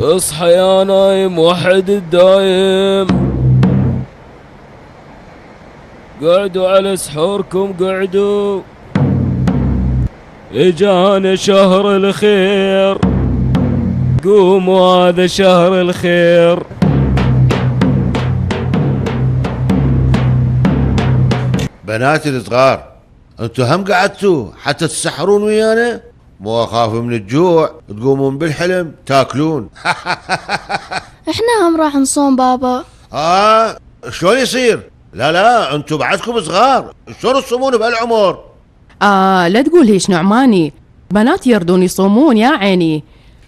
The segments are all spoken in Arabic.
اصحى يا نايم وحد الدايم، قعدوا على سحوركم قعدوا، اجانا شهر الخير، قوموا هذا شهر الخير. بناتي الصغار، انتوا هم قعدتوا حتى تسحرون ويانا؟ مو اخاف من الجوع تقومون بالحلم تاكلون. احنا هم راح نصوم بابا. شلون يصير؟ لا انتوا بعدكم صغار، شلون تصومون بهالعمر؟ لا تقول هيش نعماني، بنات يردون يصومون يا عيني،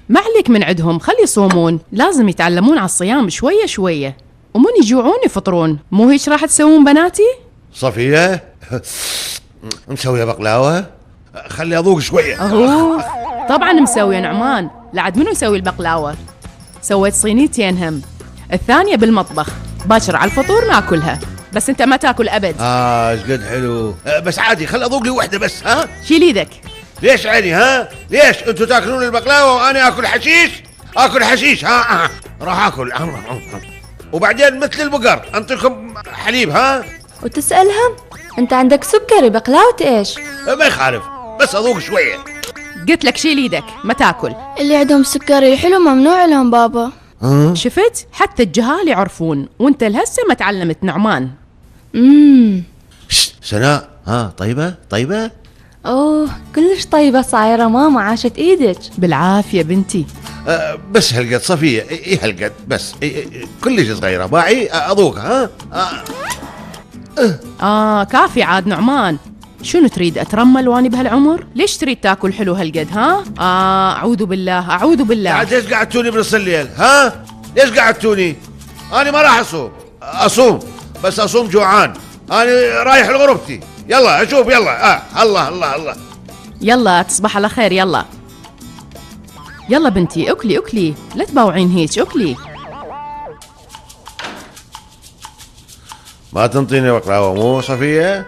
ما عليك من عندهم، خلي يصومون، لازم يتعلمون على الصيام شوية شوية، ومن يجوعون يفطرون، مو هيش راح تسوون بناتي؟ صفية مسوية بقلاوة؟ خلي اذوق شوية. طبعا مسوية نعمان، لعد منو يسوي البقلاوة؟ سويت صينيتين هم، الثانية بالمطبخ، باكر على الفطور ناكلها، بس انت ما تاكل ابد. ايش قد حلو، بس عادي خل اذوق لي وحده بس. شيل ايدك. ليش عيني؟ ليش انتوا تاكلون البقلاوه وانا اكل حشيش؟ اكل حشيش راح اكل وبعدين مثل البقر انطيكم حليب. وتسألهم انت عندك سكري بقلاوة ايش؟ ما يخالف، بس اذوق شويه. قلت لك شيل ايدك، ما تاكل. اللي عندهم سكري حلو ممنوع لهم بابا. شفت؟ حتى الجهال يعرفون، وانت لهسه ما تعلمت نعمان. سناء، طيبة؟ اوه كلش طيبة صايرة ماما، عاشت ايدك. بالعافية بنتي. بس هالقد صفية، هالقد بس، كلش صغيرة، باعي اذوق. كافي عاد نعمان، شنو تريد اترمل واني بهالعمر؟ ليش تريد تاكل حلو هالقد؟ اعوذ بالله. عاد ليش قعدتوني بنص الليل؟ ليش قعدتوني؟ انا ما راح اصوم، بس اصوم جوعان، انا رايح لغرفتي. يلا اشوف، يلا الله يلا تصبح على خير. يلا بنتي اكلي، لا تباوعين هيك، اكلي. ما تنطيني بقلاوة مو صفية؟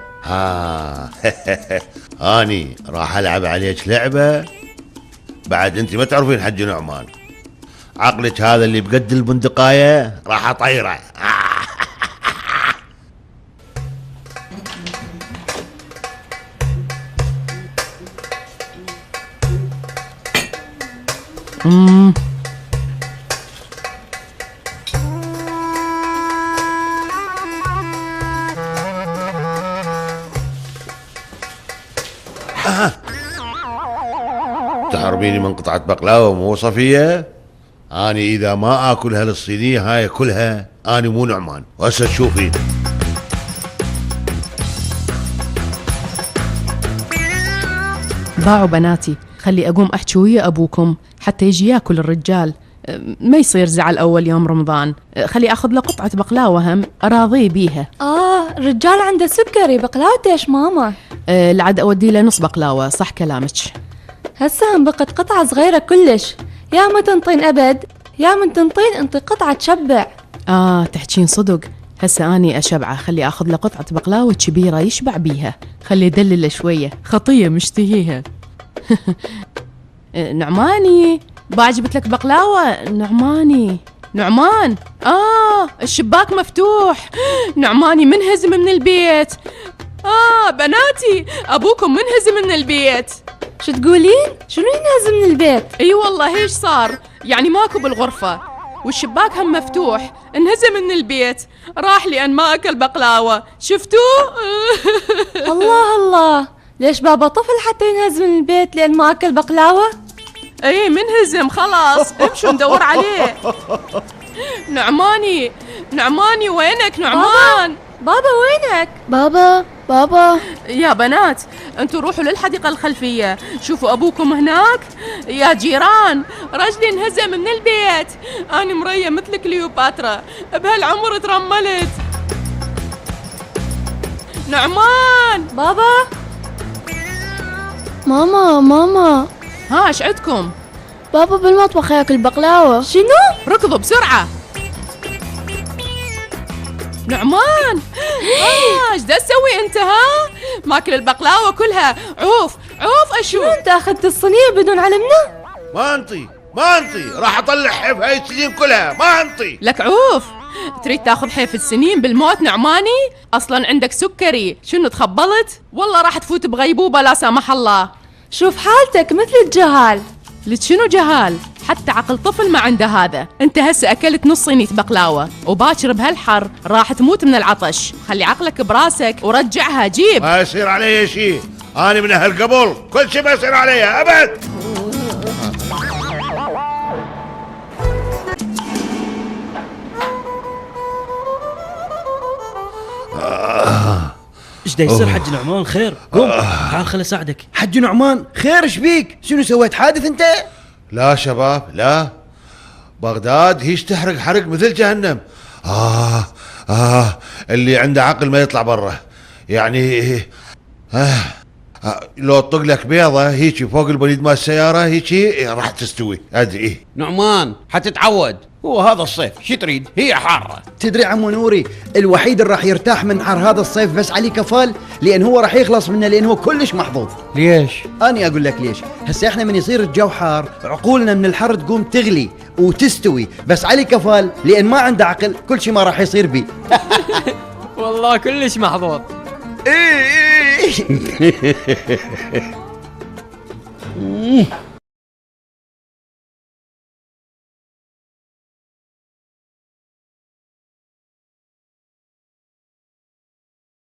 اني راح العب عليك لعبة بعد انت ما تعرفين حج نعمان. عقلك هذا اللي بقد البندقاية راح اطيره. تحرميني من قطعة بقلاوة مو صفية؟ اني اذا ما اكل هالصينية هاي كلها اني مو نعمان، وهسه تشوفين. ضاعوا بناتي، خلي اقوم احكي ويا ابوكم حتى يجي ياكل الرجال، ما يصير زعل اول يوم رمضان. خلي اخذ له قطعة بقلاوة هم اراضيه بيها. الرجال عنده سكري، بقلاوة ايش ماما؟ لعد اودي له نص بقلاوة، صح كلامك. هسه هم بقت قطعة صغيرة كلش، يا ما تنطين أبد يا من تنطين انطي قطعة تشبع. تحكين صدق، هسه اني اشبعه، خلي اخذ له قطعة بقلاوة كبيرة يشبع بيها، خلي يدلل شوية، خطية مشتهيها. نعماني باجبت لك بقلاوة. نعمان الشباك مفتوح، نعماني منهزم من البيت. بناتي ابوكم منهزم من البيت. شو تقولين؟ شنو ينهزم من البيت؟ اي والله هيش صار، يعني ماكو بالغرفة والشباك هم مفتوح، انهزم من البيت، راح لأن ما أكل بقلاوة، شفتوه؟ الله ليش بابا طفل حتى ينهزم من البيت لأن ما أكل بقلاوة؟ اي منهزم خلاص، امشوا ندور عليه. نعماني وينك نعمان؟ بابا وينك؟ بابا يا بنات انتوا روحوا للحديقة الخلفية، شوفوا ابوكم هناك. يا جيران رجلي انهزم من البيت، انا مرية مثل كليوباترا، بهالعمر ترملت. نعمان. بابا. ماما ايش عندكم؟ بابا بالمطبخ ياكل بقلاوة. شنو؟ ركضوا بسرعة. نعمان ايش دا تسوي انت؟ ماكل البقلاوة كلها. عوف اشوف. شنو انت اخذت الصينية بدون علمنا؟ ما انطي ما انطي، راح اطلع حيف هاي السنين كلها، ما انطي. لك عوف، تريد تاخذ حيف السنين بالموت نعماني؟ اصلا عندك سكري، شنو تخبلت؟ والله راح تفوت بغيبوبة لا سامح الله. شوف حالتك مثل الجهال. لك شنو جهال؟ حتى عقل طفل ما عنده هذا. انت هسه اكلت نص صينية بقلاوة وباكر بهالحر راح تموت من العطش. خلي عقلك براسك ورجعها جيب. ما يصير علي شيء، انا من اهل قبل، كل شيء ما يصير علي ابد. ايش دا يصير حج نعمان؟ خير قوم تعال خل اساعدك. حج نعمان خير، ايش بيك؟ شنو سويت حادث انت؟ لا شباب لا، بغداد هيش تحرق حرق مثل جهنم. اللي عنده عقل ما يطلع برا. يعني لو تطق لك بيضة هيك فوق البريد مال السيارة هيك راح تستوي. ادري نعمان حتتعود، هو هذا الصيف شي تريد، هي حارة. تدري عمو نوري الوحيد اللي راح يرتاح من حر هذا الصيف بس علي كفال، لان هو راح يخلص منه، لان هو كلش محظوظ. ليش؟ اني اقول لك ليش. هسه احنا من يصير الجو حار عقولنا من الحر تقوم تغلي وتستوي، بس علي كفال لان ما عنده عقل كل شيء ما راح يصير بيه. والله كلش محظوظ. إيه.